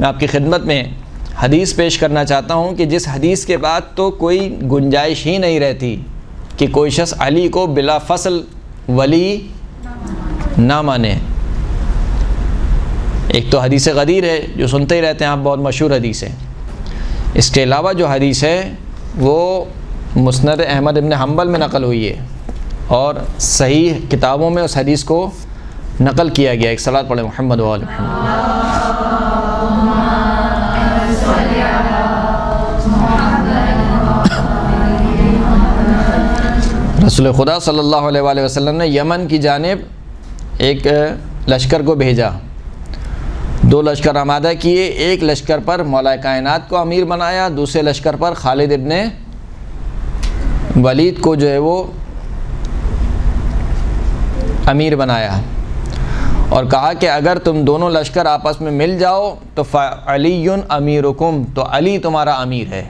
میں آپ کی خدمت میں حدیث پیش کرنا چاہتا ہوں کہ جس حدیث کے بعد تو کوئی گنجائش ہی نہیں رہتی کہ کوئی شخص علی کو بلا فصل ولی نہ مانے۔ ایک تو حدیث غدیر ہے جو سنتے ہی رہتے ہیں آپ، بہت مشہور حدیث ہے۔ اس کے علاوہ جو حدیث ہے وہ مسند احمد ابن حنبل میں نقل ہوئی ہے اور صحیح کتابوں میں اس حدیث کو نقل کیا گیا۔ ایک صلاۃ پڑھیں محمد و آل محمد۔ رسول خدا صلی اللہ علیہ وآلہ وسلم نے یمن کی جانب ایک لشکر کو بھیجا، 2 لشکر آمادہ کیے۔ ایک لشکر پر مولا کائنات کو امیر بنایا، دوسرے لشکر پر خالد ابن ولید کو جو ہے وہ امیر بنایا، اور کہا کہ اگر تم دونوں لشکر آپس میں مل جاؤ تو فعلی امیرکم، تو علی تمہارا امیر ہے،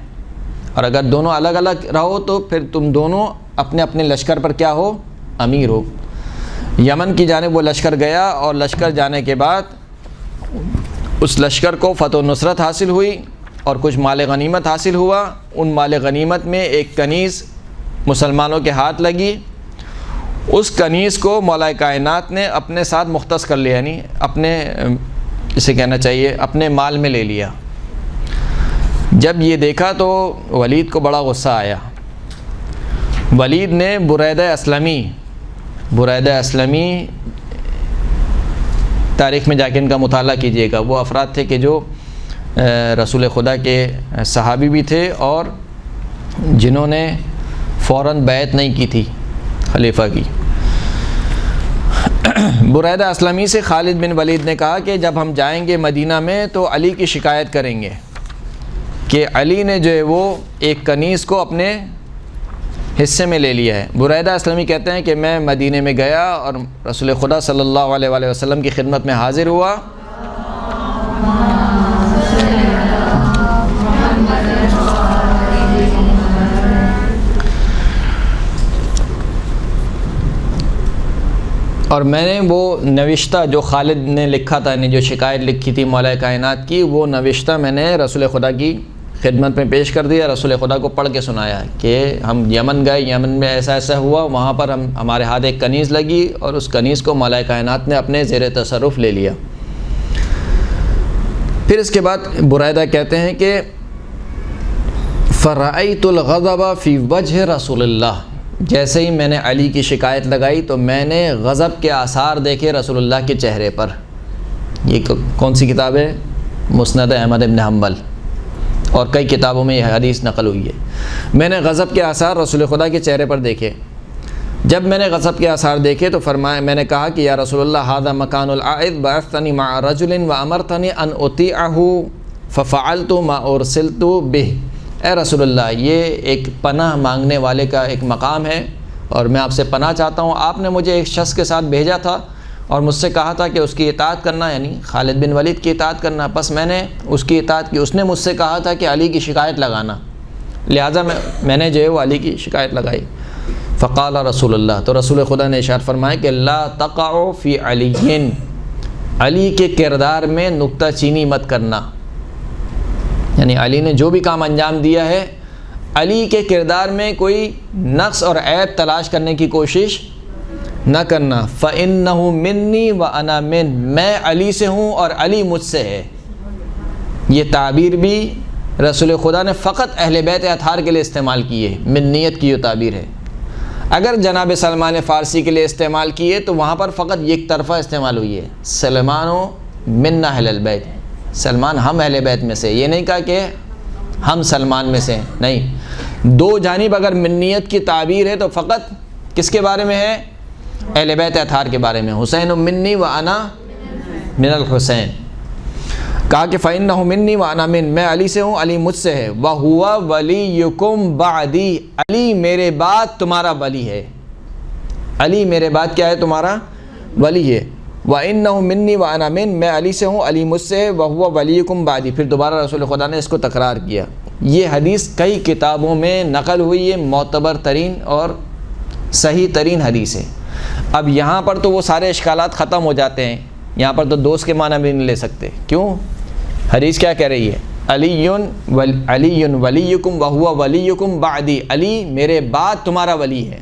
اور اگر دونوں الگ الگ رہو تو پھر تم دونوں اپنے اپنے لشکر پر کیا ہو، امیر ہو۔ یمن کی جانب وہ لشکر گیا، اور لشکر جانے کے بعد اس لشکر کو فتح و نصرت حاصل ہوئی اور کچھ مال غنیمت حاصل ہوا۔ ان مال غنیمت میں ایک کنیز مسلمانوں کے ہاتھ لگی، اس کنیز کو مولا کائنات نے اپنے ساتھ مختص کر لیا، یعنی اپنے اسے کہنا چاہیے اپنے مال میں لے لیا۔ جب یہ دیکھا تو ولید کو بڑا غصہ آیا۔ ولید نے بریدہ اسلمی تاریخ میں جا کے ان کا مطالعہ کیجیے گا، وہ افراد تھے کہ جو رسول خدا کے صحابی بھی تھے اور جنہوں نے فوراً بیعت نہیں کی تھی خلیفہ کی۔ بریدہ اسلمی سے خالد بن ولید نے کہا کہ جب ہم جائیں گے مدینہ میں تو علی کی شکایت کریں گے کہ علی نے جو ہے وہ ایک کنیز کو اپنے حصے میں لے لیا ہے۔ بریدہ اسلمی کہتے ہیں کہ میں مدینے میں گیا اور رسول خدا صلی اللہ علیہ وآلہ وسلم کی خدمت میں حاضر ہوا، اور میں نے وہ نوشتہ جو خالد نے لکھا تھا، یعنی جو شکایت لکھی تھی مولا کائنات کی، وہ نوشتہ میں نے رسول خدا کی خدمت میں پیش کر دیا۔ رسول خدا کو پڑھ کے سنایا کہ ہم یمن گئے، یمن میں ایسا ایسا ہوا، وہاں پر ہمارے ہاتھ ایک کنیز لگی اور اس کنیز کو مولا کائنات نے اپنے زیر تصرف لے لیا۔ پھر اس کے بعد بریدہ کہتے ہیں کہ فرأیت الغضب فی وجہ رسول اللہ، جیسے ہی میں نے علی کی شکایت لگائی تو میں نے غضب کے آثار دیکھے رسول اللہ کے چہرے پر۔ یہ کون سی کتاب ہے؟ مسند احمد ابن حنبل، اور کئی کتابوں میں یہ حدیث نقل ہوئی ہے۔ میں نے غضب کے آثار رسول خدا کے چہرے پر دیکھے۔ جب میں نے غضب کے آثار دیکھے تو فرمایا، میں نے کہا کہ یا رسول اللہ ھذا مکان العائد بعثتنی مع رجل وامرتنی ان اطیعہ ففعلت ما ارسلت بہ۔ اے رسول اللہ، یہ ایک پناہ مانگنے والے کا ایک مقام ہے اور میں آپ سے پناہ چاہتا ہوں۔ آپ نے مجھے ایک شخص کے ساتھ بھیجا تھا اور مجھ سے کہا تھا کہ اس کی اطاعت کرنا، یعنی خالد بن ولید کی اطاعت کرنا، پس میں نے اس کی اطاعت کی۔ اس نے مجھ سے کہا تھا کہ علی کی شکایت لگانا، لہٰذا میں نے جو ہے وہ علی کی شکایت لگائی۔ فقال رسول اللہ، تو رسول خدا نے ارشاد فرمایا کہ لا تقعوا فی علی، علی کے کردار میں نکتہ چینی مت کرنا، یعنی علی نے جو بھی کام انجام دیا ہے علی کے کردار میں کوئی نقص اور عیب تلاش کرنے کی کوشش نہ کرنا۔ فَإِنَّهُ مِنِّي وَأَنَا مِن، میں علی سے ہوں اور علی مجھ سے ہے۔ یہ تعبیر بھی رسول خدا نے فقط اہل بیت اطہار کے لیے استعمال کی ہے، منیت کی یہ تعبیر ہے۔ اگر جناب سلمان فارسی کے لیے استعمال کی ہے تو وہاں پر فقط یک طرفہ استعمال ہوئی ہے، سلمانو منا اہل البیت، سلمان ہم اہل بیت میں سے، یہ نہیں کہا کہ ہم سلمان میں سے، نہیں، دو جانب اگر منیت کی تعبیر ہے تو فقط کس کے بارے میں ہے؟ اہل بیت اطہار کے بارے میں۔ حسین منی و انا من الحسین، کہا کہ فإنہ منی و انا من، میں علی سے ہوں، علی مجھ سے ہے۔ وَهُوَ وَلِيُّكُمْ بَعْدِي، علی میرے بعد تمہارا ولی ہے، علی میرے بعد کیا ہے؟ تمہارا ولی ہے۔ وَإِنَّهُ مِنِّي وَأَنَا مِن، میں علی سے ہوں، علی مجھ سے ہے۔ وَهُوَ وَلِيُّكُمْ بَعْدِي، پھر دوبارہ رسول خدا نے اس کو تکرار کیا۔ یہ حدیث کئی کتابوں میں نقل ہوئی ہے، معتبر ترین اور صحیح ترین حدیث ہے۔ اب یہاں پر تو وہ سارے اشکالات ختم ہو جاتے ہیں، یہاں پر تو دوست کے معنی بھی نہیں لے سکتے، کیوں؟ حدیث کیا کہہ رہی ہے؟ علی ولیکم وہو ولیکم بعدی، علی میرے بعد تمہارا ولی ہے.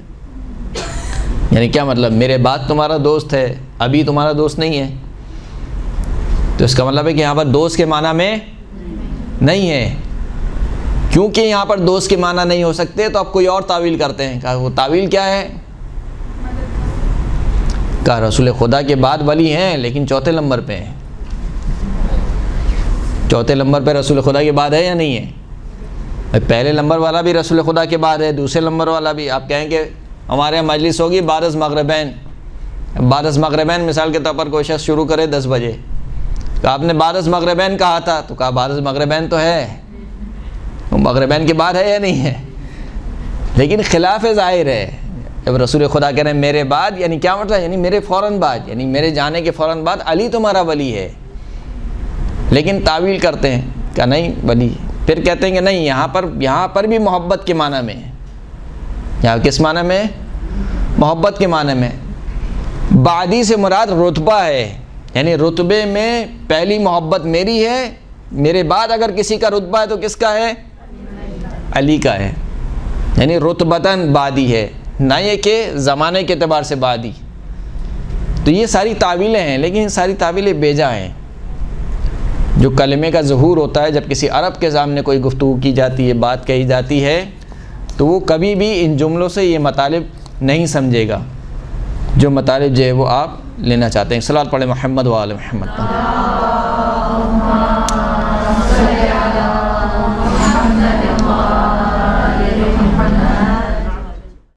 یعنی کیا مطلب؟ میرے بعد تمہارا دوست ہے، ابھی تمہارا دوست نہیں ہے. تو اس کا مطلب ہے کہ یہاں پر دوست کے معنی میں نہیں ہے. کیونکہ یہاں پر دوست کے معنی نہیں ہو سکتے تو آپ کوئی اور تعویل کرتے ہیں. کہا وہ تعویل کیا ہے؟ کہا رسول خدا کے بعد ولی ہیں لیکن چوتھے نمبر پہ ہیں. چوتھے نمبر پہ رسول خدا کے بعد ہے یا نہیں ہے؟ پہلے نمبر والا بھی رسول خدا کے بعد ہے، دوسرے نمبر والا بھی. آپ کہیں کہ ہمارے یہاں مجلس ہوگی بارز مغربین. بارز مغربین مثال کے طور پر کوئی شخص شروع کرے 10 بجے، کہ آپ نے بارز مغربین کہا تھا، تو کہا بارز مغربین تو ہے، مغربین کے بعد ہے یا نہیں ہے؟ لیکن خلاف ظاہر ہے. جب رسول خدا کہہ رہے ہیں میرے بعد، یعنی کیا مطلب؟ یعنی میرے فوراً بعد، یعنی میرے جانے کے فوراً بعد علی تمہارا ولی ہے. لیکن تعویل کرتے ہیں کہ نہیں ولی. پھر کہتے ہیں کہ نہیں، یہاں پر بھی محبت کے معنی میں ہے. یہاں کس معنی میں؟ محبت کے معنی میں. بعدی سے مراد رتبہ ہے، یعنی رتبے میں پہلی محبت میری ہے، میرے بعد اگر کسی کا رتبہ ہے تو کس کا ہے؟ علی کا ہے. یعنی رتبتاً بعدی ہے، نہ یہ کہ زمانے کے اعتبار سے بعدی. تو یہ ساری تعویلیں ہیں، لیکن یہ ساری تعویلیں بیجا ہیں. جو کلمے کا ظہور ہوتا ہے، جب کسی عرب کے سامنے کوئی گفتگو کی جاتی ہے، بات کہی جاتی ہے، تو وہ کبھی بھی ان جملوں سے یہ مطالب نہیں سمجھے گا جو مطالب جو ہے وہ آپ لینا چاہتے ہیں. صلوات پڑھیں محمد و آل محمد.